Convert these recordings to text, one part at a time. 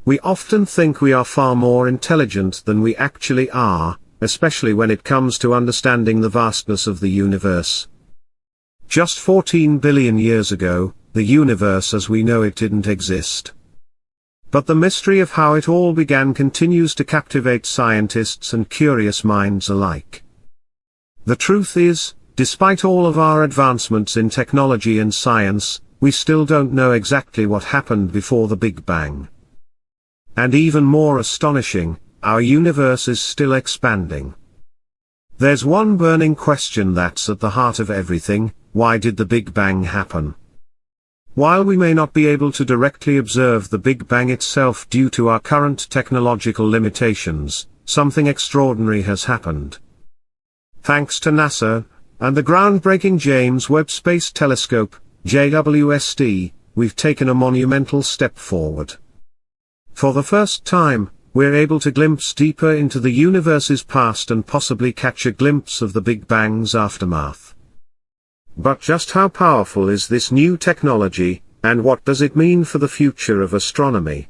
We often think we are far more intelligent than we actually are, especially when it comes to understanding the vastness of the universe. Just 14 billion years ago, the universe as we know it didn't exist. But the mystery of how it all began continues to captivate scientists and curious minds alike. The truth is, despite all of our advancements in technology and science, we still don't know exactly what happened before the Big Bang. And even more astonishing, our universe is still expanding. There's one burning question that's at the heart of everything: why did the Big Bang happen? While we may not be able to directly observe the Big Bang itself due to our current technological limitations, something extraordinary has happened. Thanks to NASA, and the groundbreaking James Webb Space Telescope, JWST, we've taken a monumental step forward. For the first time, we're able to glimpse deeper into the universe's past and possibly catch a glimpse of the Big Bang's aftermath. But just how powerful is this new technology, and what does it mean for the future of astronomy?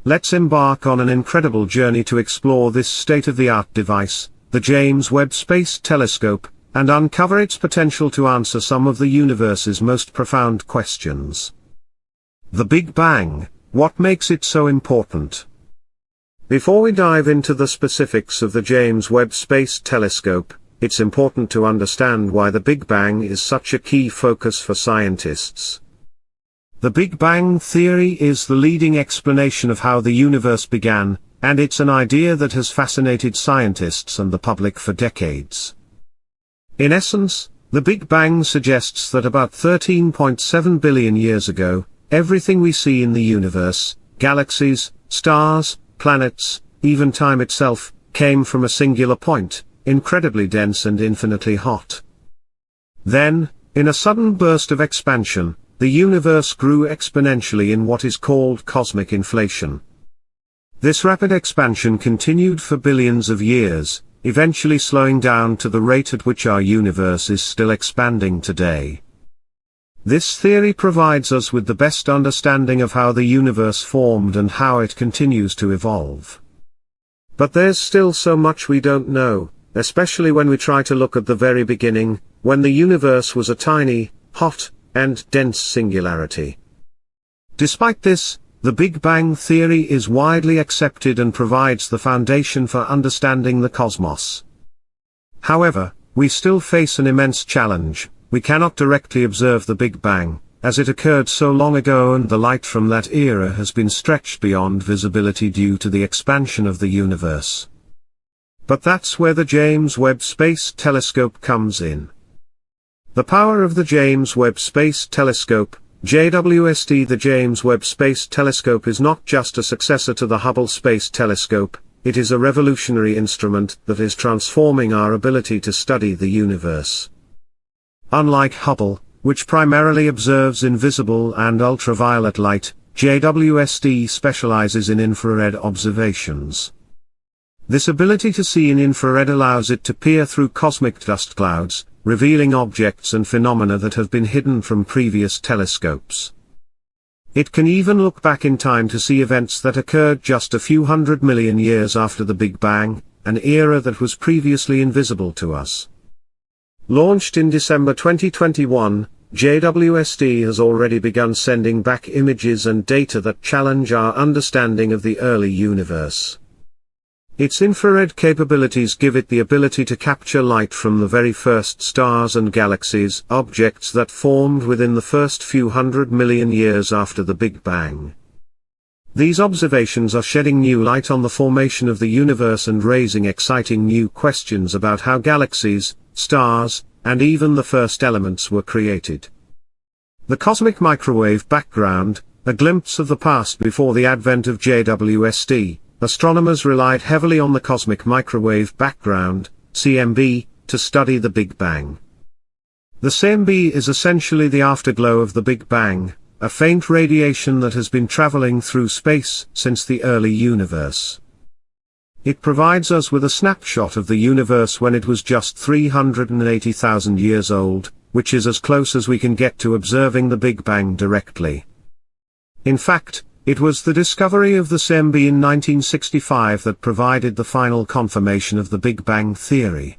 Let's embark on an incredible journey to explore this state-of-the-art device, the James Webb Space Telescope, and uncover its potential to answer some of the universe's most profound questions. The Big Bang, what makes it so important? Before we dive into the specifics of the James Webb Space Telescope, it's important to understand why the Big Bang is such a key focus for scientists. The Big Bang theory is the leading explanation of how the universe began, and it's an idea that has fascinated scientists and the public for decades. In essence, the Big Bang suggests that about 13.7 billion years ago, everything we see in the universe, galaxies, stars, planets, even time itself, came from a singular point, incredibly dense and infinitely hot. Then, in a sudden burst of expansion, the universe grew exponentially in what is called cosmic inflation. This rapid expansion continued for billions of years, eventually slowing down to the rate at which our universe is still expanding today. This theory provides us with the best understanding of how the universe formed and how it continues to evolve. But there's still so much we don't know, especially when we try to look at the very beginning, when the universe was a tiny, hot, and dense singularity. Despite this, the Big Bang theory is widely accepted and provides the foundation for understanding the cosmos. However, we still face an immense challenge. We cannot directly observe the Big Bang, as it occurred so long ago and the light from that era has been stretched beyond visibility due to the expansion of the universe. But that's where the James Webb Space Telescope comes in. The power of the James Webb Space Telescope, JWST. The James Webb Space Telescope is not just a successor to the Hubble Space Telescope, it is a revolutionary instrument that is transforming our ability to study the universe. Unlike Hubble, which primarily observes invisible and ultraviolet light, JWST specializes in infrared observations. This ability to see in infrared allows it to peer through cosmic dust clouds, revealing objects and phenomena that have been hidden from previous telescopes. It can even look back in time to see events that occurred just a few 100 million years after the Big Bang, an era that was previously invisible to us. Launched in December 2021, JWST has already begun sending back images and data that challenge our understanding of the early universe. Its infrared capabilities give it the ability to capture light from the very first stars and galaxies, objects that formed within the first few 100 million years after the Big Bang. These observations are shedding new light on the formation of the universe and raising exciting new questions about how galaxies, stars, and even the first elements were created. The cosmic microwave background, a glimpse of the past before the advent of JWST, astronomers relied heavily on the cosmic microwave background, CMB, to study the Big Bang. The CMB is essentially the afterglow of the Big Bang, a faint radiation that has been traveling through space since the early universe. It provides us with a snapshot of the universe when it was just 380,000 years old, which is as close as we can get to observing the Big Bang directly. In fact, It was the discovery of the CMB in 1965 that provided the final confirmation of the Big Bang theory.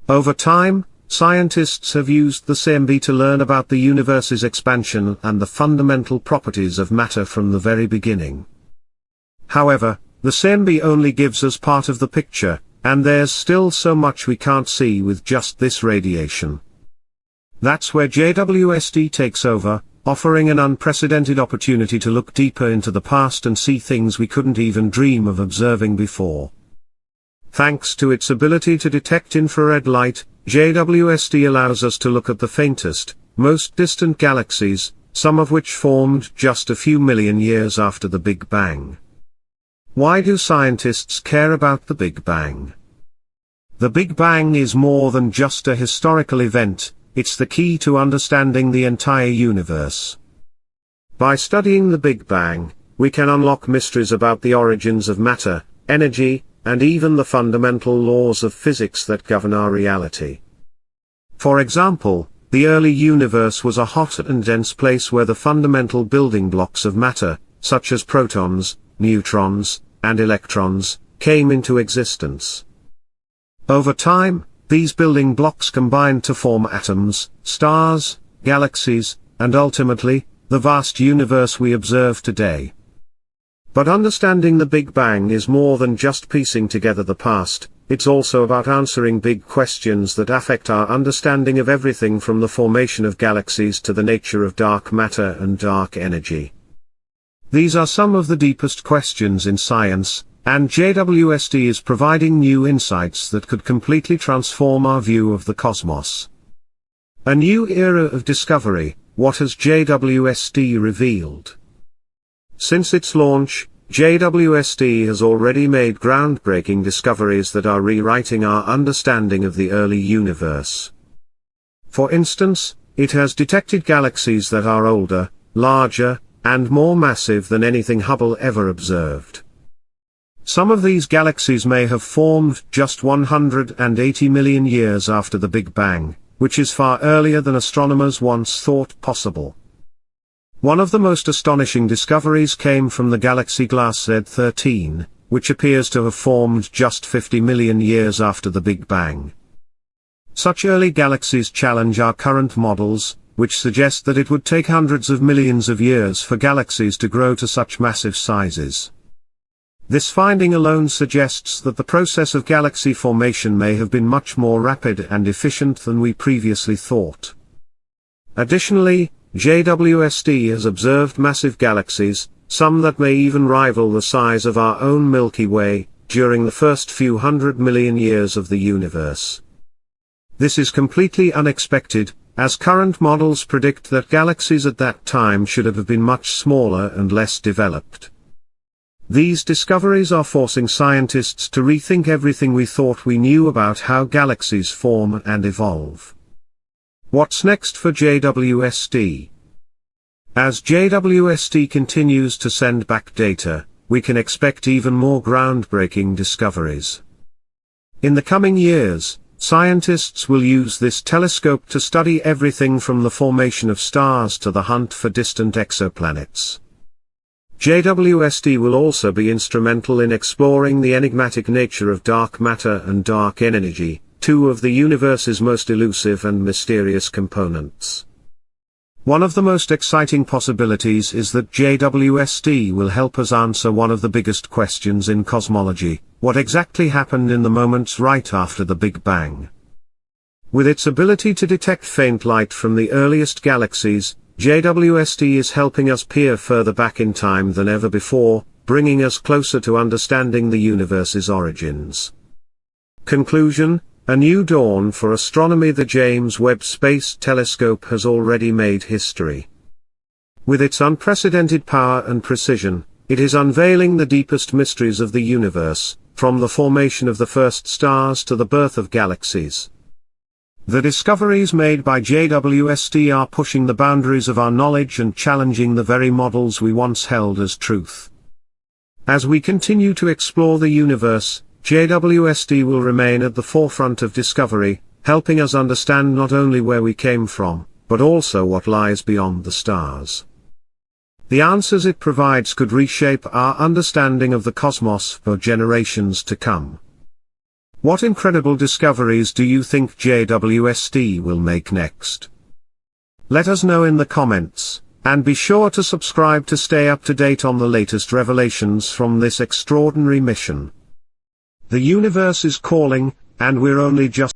Over time, scientists have used the CMB to learn about the universe's expansion and the fundamental properties of matter from the very beginning. However, the CMB only gives us part of the picture, and there's still so much we can't see with just this radiation. That's where JWST takes over, offering an unprecedented opportunity to look deeper into the past and see things we couldn't even dream of observing before. Thanks to its ability to detect infrared light, JWST allows us to look at the faintest, most distant galaxies, some of which formed just a few million years after the Big Bang. Why do scientists care about the Big Bang? The Big Bang is more than just a historical event. It's the key to understanding the entire universe. By studying the Big Bang, we can unlock mysteries about the origins of matter, energy, and even the fundamental laws of physics that govern our reality. For example, the early universe was a hot and dense place where the fundamental building blocks of matter, such as protons, neutrons, and electrons, came into existence. Over time, these building blocks combined to form atoms, stars, galaxies, and ultimately, the vast universe we observe today. But understanding the Big Bang is more than just piecing together the past, it's also about answering big questions that affect our understanding of everything from the formation of galaxies to the nature of dark matter and dark energy. These are some of the deepest questions in science, and JWST is providing new insights that could completely transform our view of the cosmos. A new era of discovery. What has JWST revealed? Since its launch, JWST has already made groundbreaking discoveries that are rewriting our understanding of the early universe. For instance, it has detected galaxies that are older, larger, and more massive than anything Hubble ever observed. Some of these galaxies may have formed just 180 million years after the Big Bang, which is far earlier than astronomers once thought possible. One of the most astonishing discoveries came from the galaxy Glass Z13, which appears to have formed just 50 million years after the Big Bang. Such early galaxies challenge our current models, which suggest that it would take hundreds of millions of years for galaxies to grow to such massive sizes. This finding alone suggests that the process of galaxy formation may have been much more rapid and efficient than we previously thought. Additionally, JWST has observed massive galaxies, some that may even rival the size of our own Milky Way, during the first few 100 million years of the universe. This is completely unexpected, as current models predict that galaxies at that time should have been much smaller and less developed. These discoveries are forcing scientists to rethink everything we thought we knew about how galaxies form and evolve. What's next for JWST? As JWST continues to send back data, we can expect even more groundbreaking discoveries. In the coming years, scientists will use this telescope to study everything from the formation of stars to the hunt for distant exoplanets. JWST will also be instrumental in exploring the enigmatic nature of dark matter and dark energy, two of the universe's most elusive and mysterious components. One of the most exciting possibilities is that JWST will help us answer one of the biggest questions in cosmology: what exactly happened in the moments right after the Big Bang? With its ability to detect faint light from the earliest galaxies, JWST is helping us peer further back in time than ever before, bringing us closer to understanding the universe's origins. Conclusion: a new dawn for astronomy. The James Webb Space Telescope has already made history. With its unprecedented power and precision, it is unveiling the deepest mysteries of the universe, from the formation of the first stars to the birth of galaxies. The discoveries made by JWST are pushing the boundaries of our knowledge and challenging the very models we once held as truth. As we continue to explore the universe, JWST will remain at the forefront of discovery, helping us understand not only where we came from, but also what lies beyond the stars. The answers it provides could reshape our understanding of the cosmos for generations to come. What incredible discoveries do you think JWST will make next? Let us know in the comments, and be sure to subscribe to stay up to date on the latest revelations from this extraordinary mission. The universe is calling, and we're only just